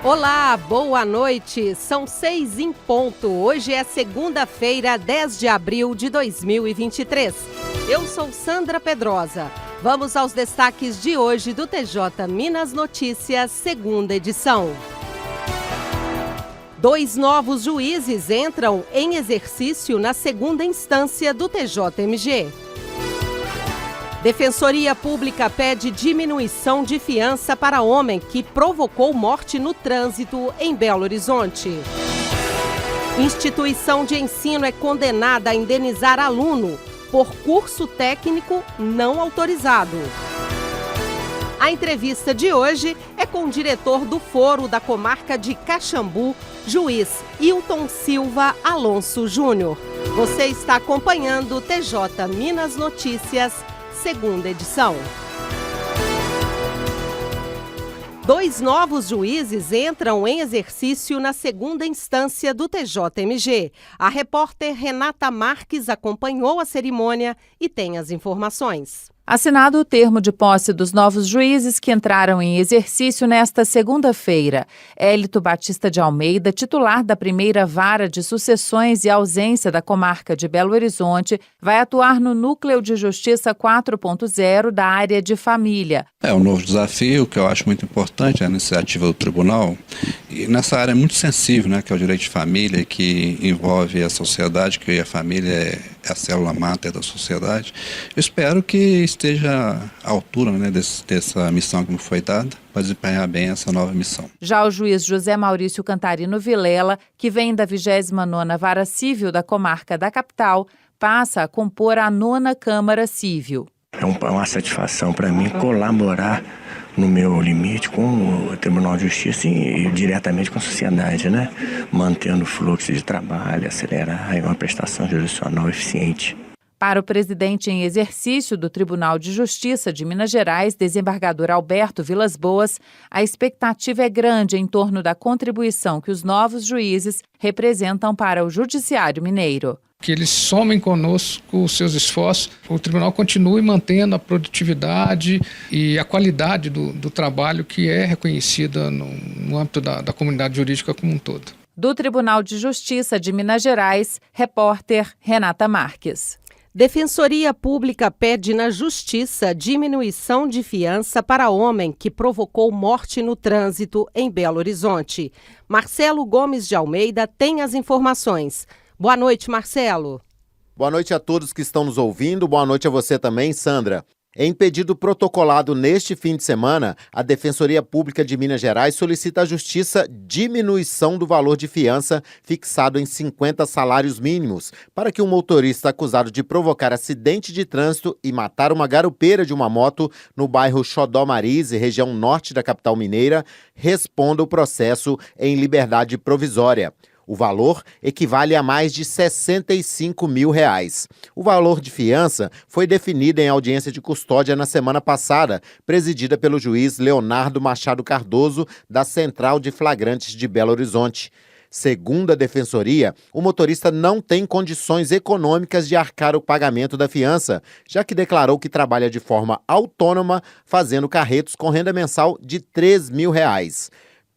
Olá, boa noite. São 6 em ponto. Hoje é segunda-feira, 10 de abril de 2023. Eu sou Sandra Pedrosa. Vamos aos destaques de hoje do TJ Minas Notícias, segunda edição. 2 novos juízes entram em exercício na segunda instância do TJMG. Defensoria Pública pede diminuição de fiança para homem que provocou morte no trânsito em Belo Horizonte. Instituição de ensino é condenada a indenizar aluno por curso técnico não autorizado. A entrevista de hoje é com o diretor do Foro da Comarca de Caxambu, juiz Hilton Silva Alonso Júnior. Você está acompanhando o TJ Minas Notícias, segunda edição. 2 novos juízes entram em exercício na segunda instância do TJMG. A repórter Renata Marques acompanhou a cerimônia e tem as informações. Assinado o termo de posse dos novos juízes que entraram em exercício nesta segunda-feira. Hélito Batista de Almeida, titular da primeira vara de sucessões e ausência da comarca de Belo Horizonte, vai atuar no Núcleo de Justiça 4.0 da área de família. É um novo desafio que eu acho muito importante, a iniciativa do tribunal, e nessa área muito sensível, né, que é o direito de família, que envolve a sociedade, que a família é a célula máter da sociedade. Eu espero que esteja à altura, né, dessa missão que me foi dada, para desempenhar bem essa nova missão. Já o juiz José Maurício Cantarino Vilela, que vem da 29ª Vara Civil da Comarca da Capital, passa a compor a 9ª Câmara Civil. É uma satisfação para mim colaborar no meu limite com o Tribunal de Justiça e diretamente com a sociedade, né? Mantendo o fluxo de trabalho, acelerar uma prestação jurisdicional eficiente. Para o presidente em exercício do Tribunal de Justiça de Minas Gerais, desembargador Alberto Vilas Boas, a expectativa é grande em torno da contribuição que os novos juízes representam para o Judiciário Mineiro. Que eles somem conosco os seus esforços, o tribunal continue mantendo a produtividade e a qualidade do trabalho que é reconhecida no âmbito da comunidade jurídica como um todo. Do Tribunal de Justiça de Minas Gerais, repórter Renata Marques. Defensoria Pública pede na Justiça diminuição de fiança para homem que provocou morte no trânsito em Belo Horizonte. Marcelo Gomes de Almeida tem as informações. Boa noite, Marcelo. Boa noite a todos que estão nos ouvindo. Boa noite a você também, Sandra. Em pedido protocolado neste fim de semana, a Defensoria Pública de Minas Gerais solicita à Justiça diminuição do valor de fiança fixado em 50 salários mínimos para que um motorista acusado de provocar acidente de trânsito e matar uma garupeira de uma moto no bairro Xodó Marise, região norte da capital mineira, responda o processo em liberdade provisória. O valor equivale a mais de R$65 mil. O valor de fiança foi definido em audiência de custódia na semana passada, presidida pelo juiz Leonardo Machado Cardoso, da Central de Flagrantes de Belo Horizonte. Segundo a Defensoria, o motorista não tem condições econômicas de arcar o pagamento da fiança, já que declarou que trabalha de forma autônoma, fazendo carretos com renda mensal de R$3 mil.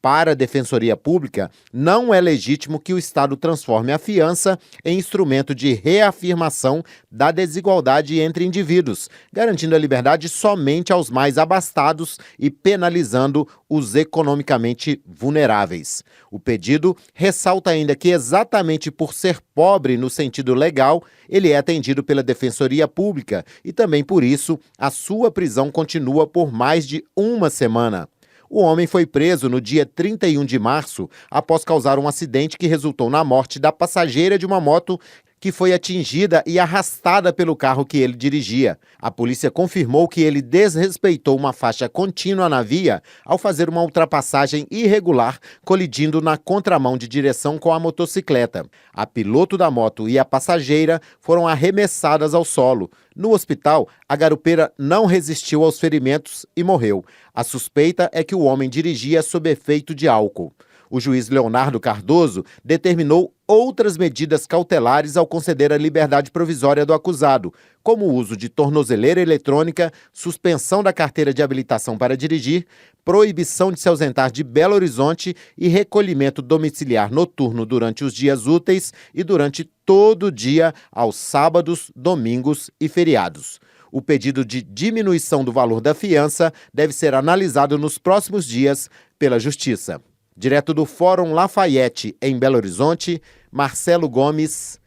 Para a Defensoria Pública, não é legítimo que o Estado transforme a fiança em instrumento de reafirmação da desigualdade entre indivíduos, garantindo a liberdade somente aos mais abastados e penalizando os economicamente vulneráveis. O pedido ressalta ainda que, exatamente por ser pobre no sentido legal, ele é atendido pela Defensoria Pública e também por isso a sua prisão continua por mais de uma semana. O homem foi preso no dia 31 de março após causar um acidente que resultou na morte da passageira de uma moto que foi atingida e arrastada pelo carro que ele dirigia. A polícia confirmou que ele desrespeitou uma faixa contínua na via ao fazer uma ultrapassagem irregular, colidindo na contramão de direção com a motocicleta. A piloto da moto e a passageira foram arremessadas ao solo. No hospital, a garupeira não resistiu aos ferimentos e morreu. A suspeita é que o homem dirigia sob efeito de álcool. O juiz Leonardo Cardoso determinou outras medidas cautelares ao conceder a liberdade provisória do acusado, como o uso de tornozeleira eletrônica, suspensão da carteira de habilitação para dirigir, proibição de se ausentar de Belo Horizonte e recolhimento domiciliar noturno durante os dias úteis e durante todo o dia aos sábados, domingos e feriados. O pedido de diminuição do valor da fiança deve ser analisado nos próximos dias pela Justiça. Direto do Fórum Lafayette, em Belo Horizonte, Marcelo Gomes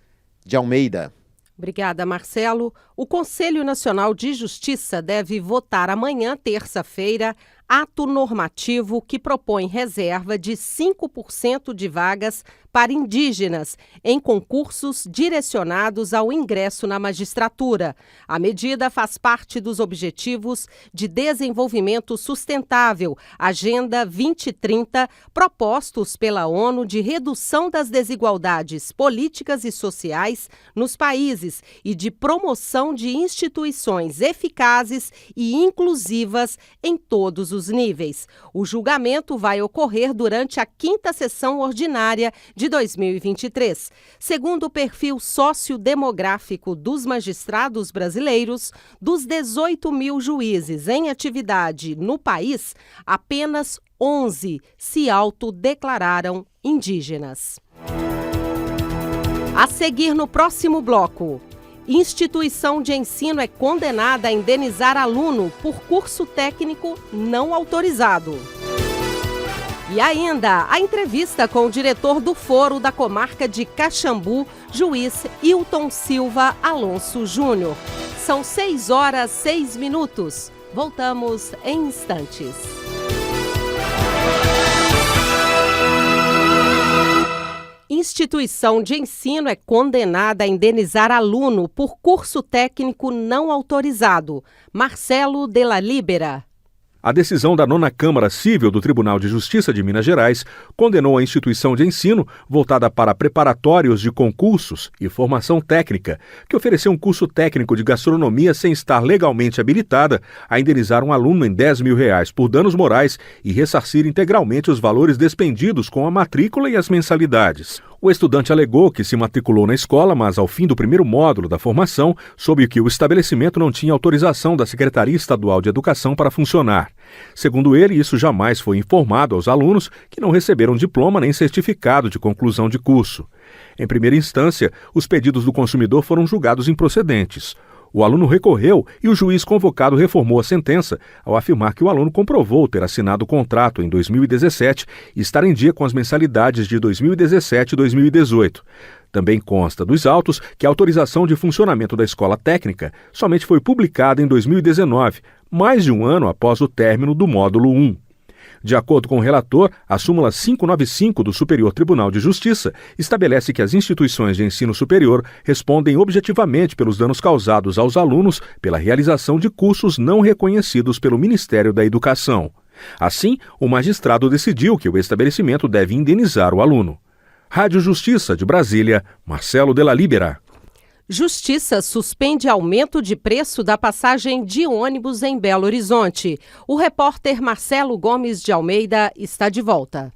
de Almeida. Obrigada, Marcelo. O Conselho Nacional de Justiça deve votar amanhã, terça-feira, ato normativo que propõe reserva de 5% de vagas para indígenas em concursos direcionados ao ingresso na magistratura. A medida faz parte dos Objetivos de Desenvolvimento Sustentável, Agenda 2030, propostos pela ONU de redução das desigualdades políticas e sociais nos países e de promoção de instituições eficazes e inclusivas em todos os níveis. O julgamento vai ocorrer durante a 5ª sessão ordinária de 2023. Segundo o perfil sociodemográfico dos magistrados brasileiros, dos 18 mil juízes em atividade no país, apenas 11 se autodeclararam indígenas. A seguir no próximo bloco. Instituição de ensino é condenada a indenizar aluno por curso técnico não autorizado. E ainda, a entrevista com o diretor do Foro da Comarca de Caxambu, juiz Hilton Silva Alonso Júnior. São 6h06. Voltamos em instantes. Instituição de ensino é condenada a indenizar aluno por curso técnico não autorizado. Marcelo Della Libera. A decisão da 9ª Câmara Cível do Tribunal de Justiça de Minas Gerais condenou a instituição de ensino voltada para preparatórios de concursos e formação técnica, que ofereceu um curso técnico de gastronomia sem estar legalmente habilitada, a indenizar um aluno em R$10 mil por danos morais e ressarcir integralmente os valores despendidos com a matrícula e as mensalidades. O estudante alegou que se matriculou na escola, mas ao fim do primeiro módulo da formação, soube que o estabelecimento não tinha autorização da Secretaria Estadual de Educação para funcionar. Segundo ele, isso jamais foi informado aos alunos, que não receberam diploma nem certificado de conclusão de curso. Em primeira instância, os pedidos do consumidor foram julgados improcedentes. O aluno recorreu e o juiz convocado reformou a sentença ao afirmar que o aluno comprovou ter assinado o contrato em 2017 e estar em dia com as mensalidades de 2017 e 2018. Também consta dos autos que a autorização de funcionamento da escola técnica somente foi publicada em 2019, mais de um ano após o término do módulo 1. De acordo com o relator, a súmula 595 do Superior Tribunal de Justiça estabelece que as instituições de ensino superior respondem objetivamente pelos danos causados aos alunos pela realização de cursos não reconhecidos pelo Ministério da Educação. Assim, o magistrado decidiu que o estabelecimento deve indenizar o aluno. Rádio Justiça de Brasília, Marcelo Della Libera. Justiça suspende aumento de preço da passagem de ônibus em Belo Horizonte. O repórter Marcelo Gomes de Almeida está de volta.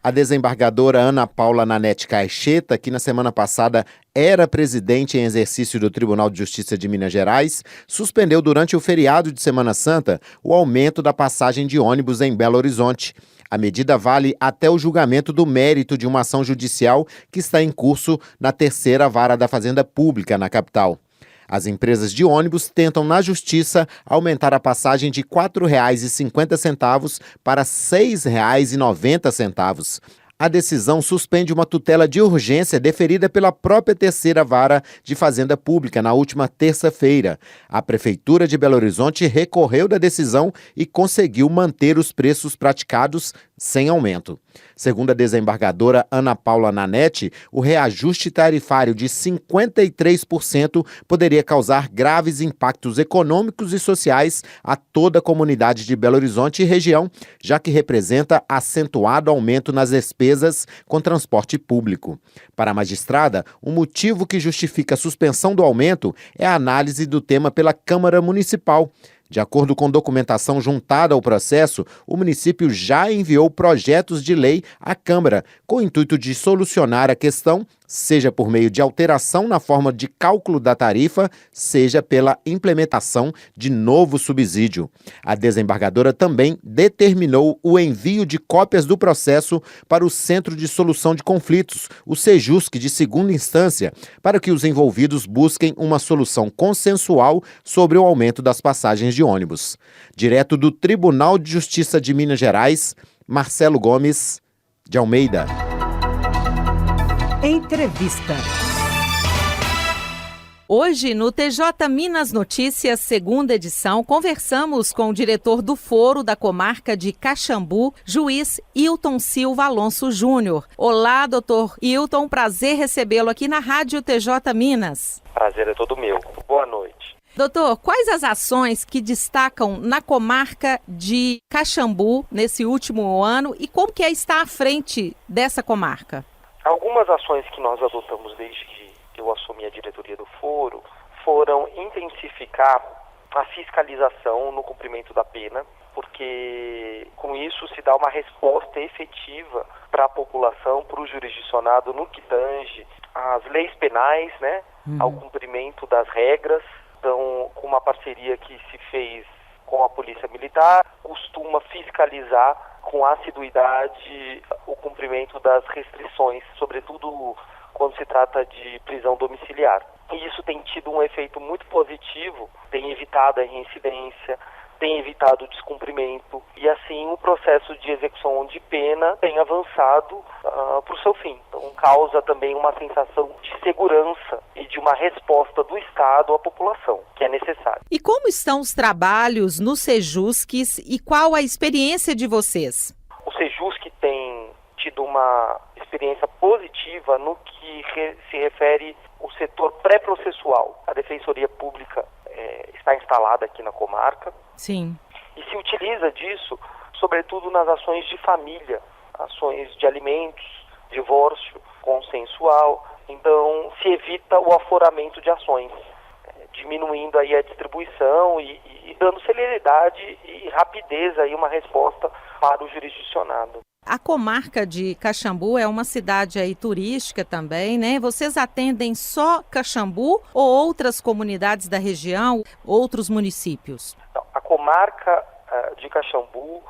A desembargadora Ana Paula Nanete Caixeta, que na semana passada era presidente em exercício do Tribunal de Justiça de Minas Gerais, suspendeu durante o feriado de Semana Santa o aumento da passagem de ônibus em Belo Horizonte. A medida vale até o julgamento do mérito de uma ação judicial que está em curso na 3ª Vara da Fazenda Pública, na capital. As empresas de ônibus tentam, na Justiça, aumentar a passagem de R$ 4,50 para R$ 6,90. A decisão suspende uma tutela de urgência deferida pela própria 3ª Vara de Fazenda Pública na última terça-feira. A Prefeitura de Belo Horizonte recorreu da decisão e conseguiu manter os preços praticados sem aumento. Segundo a desembargadora Ana Paula Nanete, o reajuste tarifário de 53% poderia causar graves impactos econômicos e sociais a toda a comunidade de Belo Horizonte e região, já que representa acentuado aumento nas despesas com transporte público. Para a magistrada, o motivo que justifica a suspensão do aumento é a análise do tema pela Câmara Municipal. De acordo com documentação juntada ao processo, o município já enviou projetos de lei à Câmara, com o intuito de solucionar a questão, seja por meio de alteração na forma de cálculo da tarifa, seja pela implementação de novo subsídio. A desembargadora também determinou o envio de cópias do processo para o Centro de Solução de Conflitos, o Sejusc de segunda instância, para que os envolvidos busquem uma solução consensual sobre o aumento das passagens de ônibus. Direto do Tribunal de Justiça de Minas Gerais, Marcelo Gomes de Almeida. Entrevista. Hoje, no TJ Minas Notícias, segunda edição, conversamos com o diretor do Foro da Comarca de Caxambu, juiz Hilton Silva Alonso Júnior. Olá, doutor Hilton, prazer recebê-lo aqui na Rádio TJ Minas. Prazer é todo meu. Boa noite. Doutor, quais as ações que destacam na comarca de Caxambu nesse último ano e como que é estar à frente dessa comarca? Algumas ações que nós adotamos desde que eu assumi a diretoria do Foro foram intensificar a fiscalização no cumprimento da pena, porque com isso se dá uma resposta efetiva para a população, para o jurisdicionado no que tange às leis penais, né, ao cumprimento das regras. Então, com uma parceria que se fez com a Polícia Militar, costuma fiscalizar com assiduidade o cumprimento das restrições, sobretudo quando se trata de prisão domiciliar. E isso tem tido um efeito muito positivo, tem evitado a reincidência, tem evitado o descumprimento e assim o processo de execução de pena tem avançado para o seu fim. Então causa também uma sensação de segurança e de uma resposta do Estado à população, que é necessária. E como estão os trabalhos no Sejusc e qual a experiência de vocês? O Sejusc tem tido uma experiência positiva no que se refere ao setor pré-processual. A Defensoria Pública está instalada aqui na comarca. Sim. E se utiliza disso, sobretudo nas ações de família, ações de alimentos, divórcio consensual. Então, se evita o aforamento de ações, diminuindo aí a distribuição e dando celeridade e rapidez aí uma resposta para o jurisdicionado. A comarca de Caxambu é uma cidade aí turística também, né? Vocês atendem só Caxambu ou outras comunidades da região, outros municípios? A comarca de Caxambu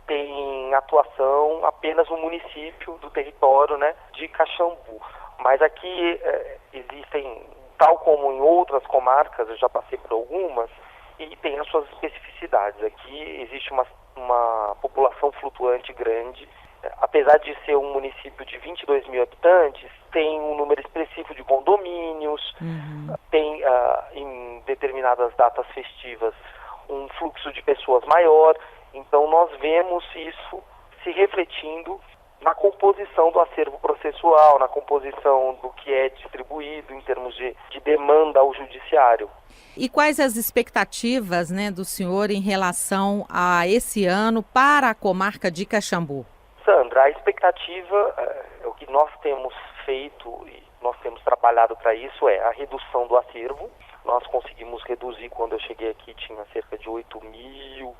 tem atuação apenas no município do território, né, de Caxambu. Mas aqui existem, tal como em outras comarcas, eu já passei por algumas, e tem as suas especificidades. Aqui existe uma população flutuante grande. Apesar de ser um município de 22 mil habitantes, tem um número expressivo de condomínios, tem em determinadas datas festivas um fluxo de pessoas maior. Então nós vemos isso se refletindo na composição do acervo processual, na composição do que é distribuído em termos de demanda ao judiciário. E quais as expectativas, né, do senhor em relação a esse ano para a comarca de Caxambu? Sandra, a expectativa, o que nós temos feito e nós temos trabalhado para isso é a redução do acervo. Nós conseguimos reduzir, quando eu cheguei aqui tinha cerca de 8.200,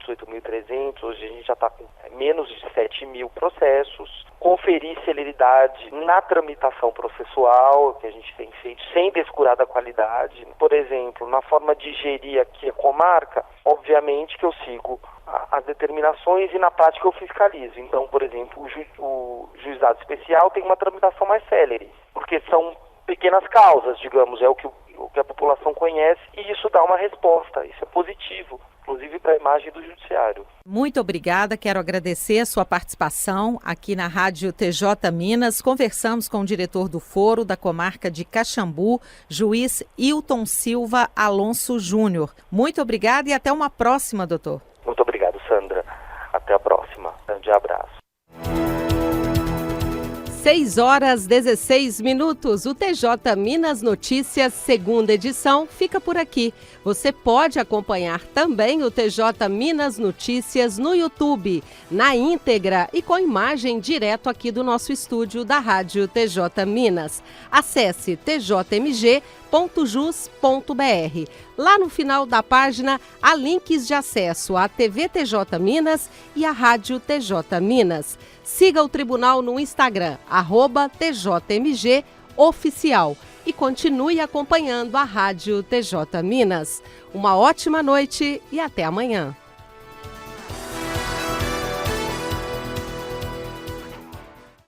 8.300, hoje a gente já está com menos de 7.000 processos. Conferir celeridade na tramitação processual, que a gente tem feito sem descurar da qualidade. Por exemplo, na forma de gerir aqui a comarca, obviamente que eu sigo as determinações e na prática eu fiscalizo. Então, por exemplo, o juizado especial tem uma tramitação mais célere, porque são pequenas causas, digamos, é o que a população conhece, e isso dá uma resposta, isso é positivo, inclusive para a imagem do judiciário. Muito obrigada, quero agradecer a sua participação aqui na Rádio TJ Minas. Conversamos com o diretor do Foro da Comarca de Caxambu, juiz Hilton Silva Alonso Júnior. Muito obrigada e até uma próxima, doutor. Muito obrigado, Sandra. Até a próxima. Grande abraço. 6h16. O TJ Minas Notícias, segunda edição, fica por aqui. Você pode acompanhar também o TJ Minas Notícias no YouTube, na íntegra e com imagem direto aqui do nosso estúdio da Rádio TJ Minas. Acesse tjmg.jus.br. Lá no final da página há links de acesso à TV TJ Minas e à Rádio TJ Minas. Siga o tribunal no Instagram, @TJMGOficial. E continue acompanhando a Rádio TJ Minas. Uma ótima noite e até amanhã.